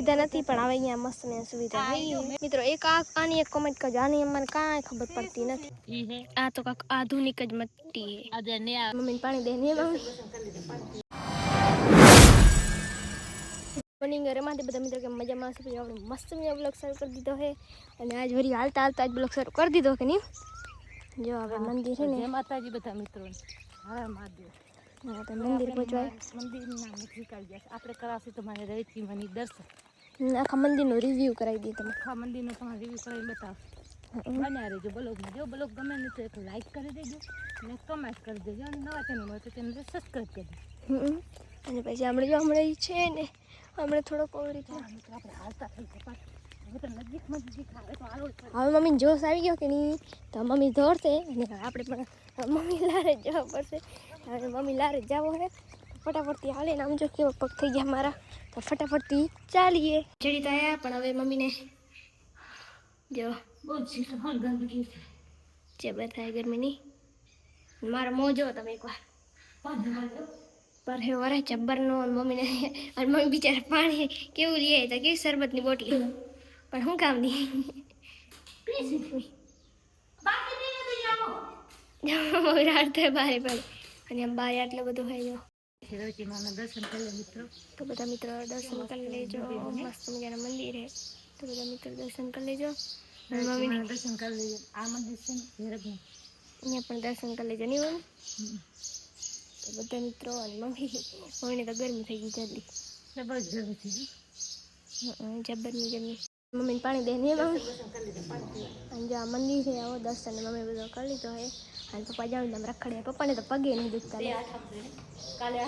સુવિધા નથી પણ હવે અહીંયા મસ્ત ને સુવિધા થઈ મિત્રો એક આની એક કમેન્ટ કરજો આની અમને કાંઈ ખબર પડતી નથી આ તો કાંક આધુનિક જ મટ્ટી હે મમ્મી પાણી દે ને મમ્મી મોર્નિંગ રમાતે બધા મિત્રો કે મજામાં હશે આપણે મસ્ત મજા બ્લોગ શરૂ કરી દીધો છે અને આજ વળી હાલતા હાલતા જ બ્લોગ શરૂ કરી દીધો કે નહીં જો હવે મંદિર છે ને જય માતાજી બધા મિત્રો હર મહાદેવ હા તો મંદિર પહોંચવાય મંદિરના નજીક આવી ગયા આપણે કરાવશું તમારે રહીથી મની દર્શન આખા મંદિરનો રિવ્યૂ કરાવી દઈએ તમે આખા મંદિરનો તમારે રિવ્યૂ કરાવી બતાવો બન્યા રહેજો બ્લોગમાં જો બ્લોગ ગમે ને તો એક લાઈક કરી દેજો અને કમેન્ટ કરી દેજો અને નવા ચેનલ હોય તો ચેનલને સબસ્ક્રાઈબ કરી દેજો અને પછી આપણે જો હમણાં છે ને હમણાં થોડોક ઓર રીતે આપણે હાલતા થઈ ગયા હવે તો નજીકમાં નજીક આવે તો હાલો હવે મમ્મીને જોશ આવી ગયો કે નહીં તો મમ્મી દોડશે અને આપણે પણ મમ્મી લારે જ જવા પડશે હવે મમ્મી લારે જ જવો હે ફટાફટથી હાલે ને આમ જો કેવો પગ થઈ ગયા મારા તો ફટાફટથી ચાલીએ ચડી તો આવ્યા પણ હવે મમ્મીને જો બહુ જ ગંદકી છે જે બતાય ગરમીની મારા મોં જો તમે એકવાર પર હે વરે જબ્બરનો મમ્મીને અને મમ્મી બિચારા પાણી કેવું લે તો કેવી શરબતની બોટલી પણ શું કામની રાડતા બારે પડે અને આમ બારે આટલું બધું હોય જો દર્શન કરી મિત્રો તો બધા મિત્રો દર્શન કરી લેજો મસ્ત મજાના મંદિર હે તો બધા મિત્રો દર્શન કરી લેજો મમ્મીને દર્શન કરી લેજો આ મંદિર છે અહીંયા પણ દર્શન કરી લેજો નહીં મમ્મી તો બધા મિત્રો અને મમ્મીને તો ગરમી થઈ ગઈ જલ્દી જબરજસ્ત ગરમી થઈ ગઈ જબ્બરની ગરમી મમ્મીને પાણી દે ને મમ્મી અને જો આ મંદિર છે આવો દર્શન મમ્મી બધો કરી લીધો હે અને પપ્પા જાવ ને રખડ્યા પપ્પાને તો પગે નહીં દુખતા કાલે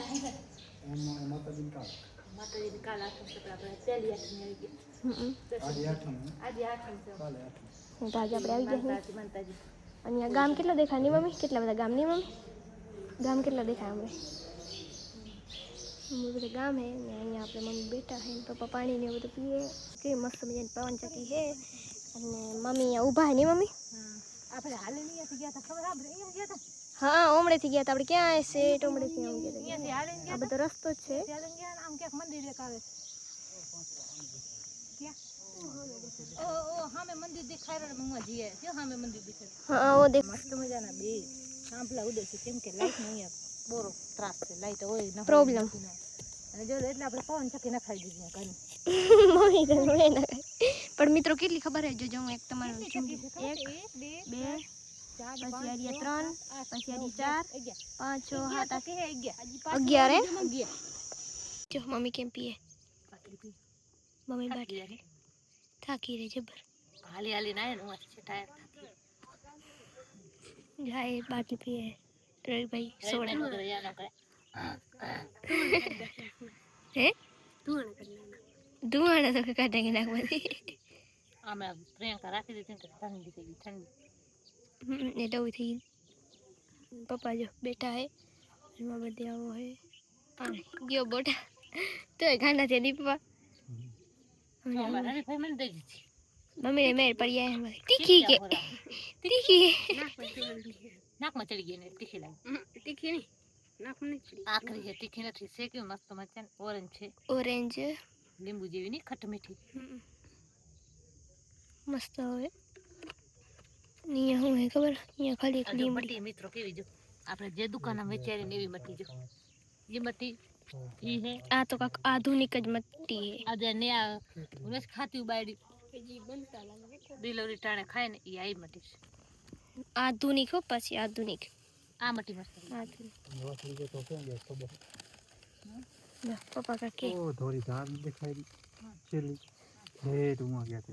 માતાજી કાલ આઠમ છે આપણે પહેલી આઠમ આવી ગયા આજે આઠમ છે તો આજે આપણે આવી ગયા માતાજી અહીંયા ગામ કેટલા દેખાય નહીં મમ્મી કેટલા બધા ગામ નહીં મમ્મી ગામ કેટલા દેખાય અમને બધા ગામ હે ને અહીંયા આપણે મમ્મી બેઠા હે ને પપ્પા પાણી ને બધું પીએ કેવી મસ્ત મજાની પવન ચક્કી હે અને મમ્મી અહીંયા ઊભા હે નહીં મમ્મી આપણે હાલે અહીંયાથી ગયા હતા ખબર આપણે અહીંયા ગયા હતા હા ઓમડેથી ગયા હતા આપણે ક્યાં આવે છે ઓમડેથી આમ ગયા આ બધો રસ્તો જ છે આમ ક્યાંક મંદિર એક આવે સામે મંદિર દેખાય રહ્યો હું જઈએ જો સામે મંદિર દેખાય હા ઓ દેખ મસ્ત મજાના બે સાંભળા ઉડે છે કેમ કે લાઈટ નો અહીંયા બોરો ત્રાસ છે લાઈટ હોય ન પ્રોબ્લેમ અને જો એટલે આપણે પવન ચક્કી નખાઈ દીધી કાની મમ્મી તો મે ના પણ મિત્રો કેટલી ખબર હે જો હું એક તમારું 1 2 પછી આડિયા 3 પછી આડિયા 4 5 6 7 11 હે જો મમ્મી કેમ પીએ મમ્મી બાટલી થાકી રે જબર હાલી હાલી ના ને હું ટાયર થાકી જાય બાટલી પીએ રે ભાઈ સોડા નો કરે યા ન કરે હે ધુઆણા તો કાઢે નાખવાની આમે પ્રિયંકા રાખી દીધી કે ઠંડી થઈ ગઈ ઠંડી એ ડવ થઈ પપ્પા જો બેઠા હે એમાં બધે આવો હે ગયો બોટા તો ગાંડા છે દીપા ભાઈ મને દઈ દીધી મમ્મી ને મેર પડી આયા તીખી કે તીખી નાકમાં ચડી ગઈ ને તીખી લાગી તીખી નહીં નાકમાં નહીં ચડી આખરી છે તીખી નથી છે કે મસ્ત મચાન ઓરેન્જ છે ઓરેન્જ લીંબુ જેવી ની ખટ મીઠી મસ્ત હોય અહીંયા હું હે ખબર અહીંયા ખાલી ખાલી મટી મિત્રો કેવી જો આપણે જે દુકાનમાં વેચારી ને એવી મટી જો ये मट्टी ये है આ તો કાક આધુનિક જ મટ્ટી હે આજે ને આ ઉનેસ ખાતી બાયડી જી બનતા લાગે ડિલિવરી ટાણે ખાય ને એ આઈ મટી છે આધુનિક હો પછી આધુનિક આ મટી મસ્ત પપ્પા કા કે ओ थोड़ी धार दिखाई चली हे तुम आ गया थे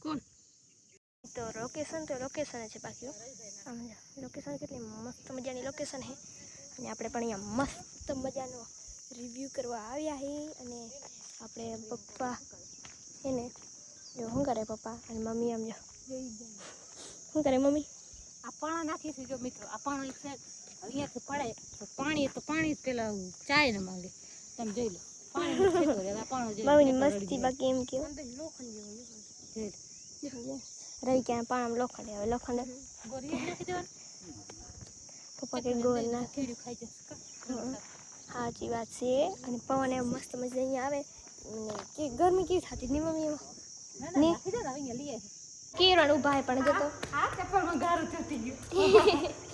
કોણ તો લોકેશન છે બાકી આમ લોકેશન કેટલી મસ્ત મજાની લોકેશન છે અને આપણે પણ અહીંયા મસ્ત મજાનો રિવ્યૂ કરવા આવ્યા છે અને આપણે પપ્પા એને જો શું કરે પપ્પા અને મમ્મી આમ જો શું કરે મમ્મી આ પાણા નાખી છે જો મિત્રો આ પાણો એક છે અહીંયાથી પડે તો પાણી પેલા ચાય ને માંગે તમે જોઈ લો પાણી નથી તો આ પાણો જોઈ મમ્મીની મસ્તી બાકી એમ કે રહી ક્યાં પાણામાં લોખંડ આવે લોખંડ ગોરી નાખી દેવાનું પપ્પા કે ગોળ ના ખીડું ખાઈ જશે સાચી વાત છે. અને પવન એમ મસ્ત મજા અહીંયા આવે ને કે ગરમી કેવી થતી ની મમ્મી એમાં ના ના નાખી દે ને હવે અહીંયા લઈ આવી કિરણ ઊભા હે પણ જતો આ ચપ્પલમાં ગારું થતી ગયું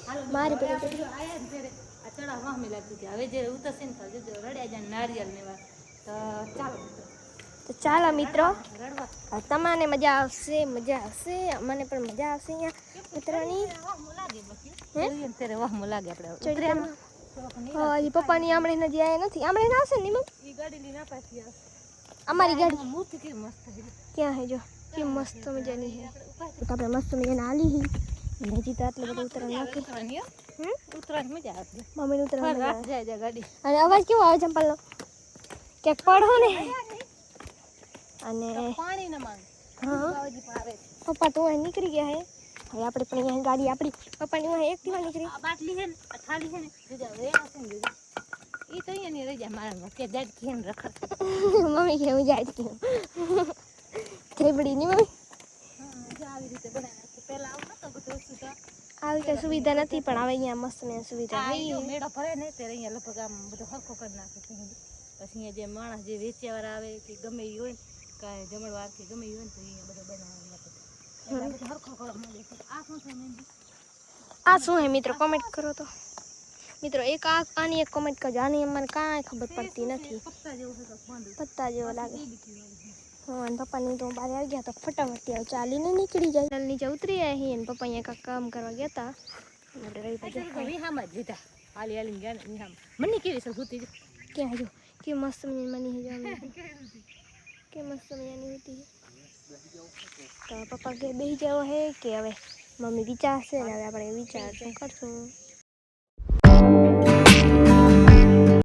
હાલો મારી હવે પેલી આપણે જો આયા ને ત્યારે આ ચડા વાહમી લાગતી હતી હવે જે ઉતરશે ને તો જો રડ્યા જાય નારિયેળ ને એવા તો ચાલો મિત્રો તો ચાલો મિત્રો રડવા તમને મજા આવશે મને પણ મજા આવશે અહીંયા ઉતરવાની વાહમું લાગે બાકી જોઈએ ત્યારે વાહમું લાગે આપણે ચડ્યા હજી પપ્પાની આમળે નજી આયા નથી આમળે ના આવશે ને નિમક ઈ ગાડી લઈને પાછી આવે અમારી ગાડી મૂર્તિ કેવી મસ્ત છે ક્યાં હે જો કે મસ્ત મજાની હે તો આપણે મસ્ત મજાની આલી હી અને હજી તો આટલે બધું ઉતરવાનું નથી ઉતરવાની ઉતરવાની મજા આવે મમ્મીને ઉતરવાનું મજા રાત જાય જાય ગાડી આવે. અને અવાજ કેવો આવે ચંપલનો ક્યાંક પડો ને અને પાણી ન માંગે હા બાવાજી પણ આવે પપ્પા તો અહીં નીકળી ગયા હે હવે આપણે પણ અહીંયા ગાડી આપણી પપ્પાની અહીં એકટીવા નીકળી આ બાટલી છે ને આ થાળી છે ને જુદા રે આ છે ને જુદા ઈ તો અહીંયા ની રહી જાય મારા કે દાદ ખેન રખડ મમ્મી કેવું જાય છે થેબડી ની મમ્મી જો આવી રીતે બનાવી પહેલા આવું નતો બધું વસ્તુ તો આવી કઈ સુવિધા નથી પણ હવે અહીંયા મસ્ત ને સુવિધા આ હે જો મેળો ભરે ને ત્યારે અહીંયા લગભગ આમ બધું હરખો કરી નાખે છે પછી અહીંયા જે માણસ જે વેચવાવાળા આવે કે ગમે એ હોય ને કાંઈ જમણવાર કે ગમે એ હોય ને તો અહીંયા બધું બનાવવાનું માટે એટલે બધું હરખો કરવા માંગે છે આ શું છે મહેંદી આ શું હે મિત્રો કોમેન્ટ કરો તો મિત્રો એક આની એક કોમેન્ટ કરજો આની મને કાંઈ ખબર પડતી નથી પત્તા જેવું છે તો બંધ પત્તા જેવો લાગે એ બીકી વાળી હા અને પપ્પાની તો બહાર આવી ગયા તો ફટાફટ આવ ચાલીને નીકળી જાય ચાલ નીચે ઉતરી આવ્યા છીએ અને પપ્પા અહીંયા કાંઈક કામ કરવા ગયા હતા આપણે રહી છે પછી વિહામાં જ જીતા હાલી હાલીને ગયા ને વિહામાં મને કેવી છે સુતી ક્યાં જો કે મસ્ત મજાની મની હે જો કે મસ્ત મજાની હતી તો પપ્પા કે બેસી જાવ હે કે હવે મમ્મી વિચારશે ને હવે આપણે વિચાર શું કરશું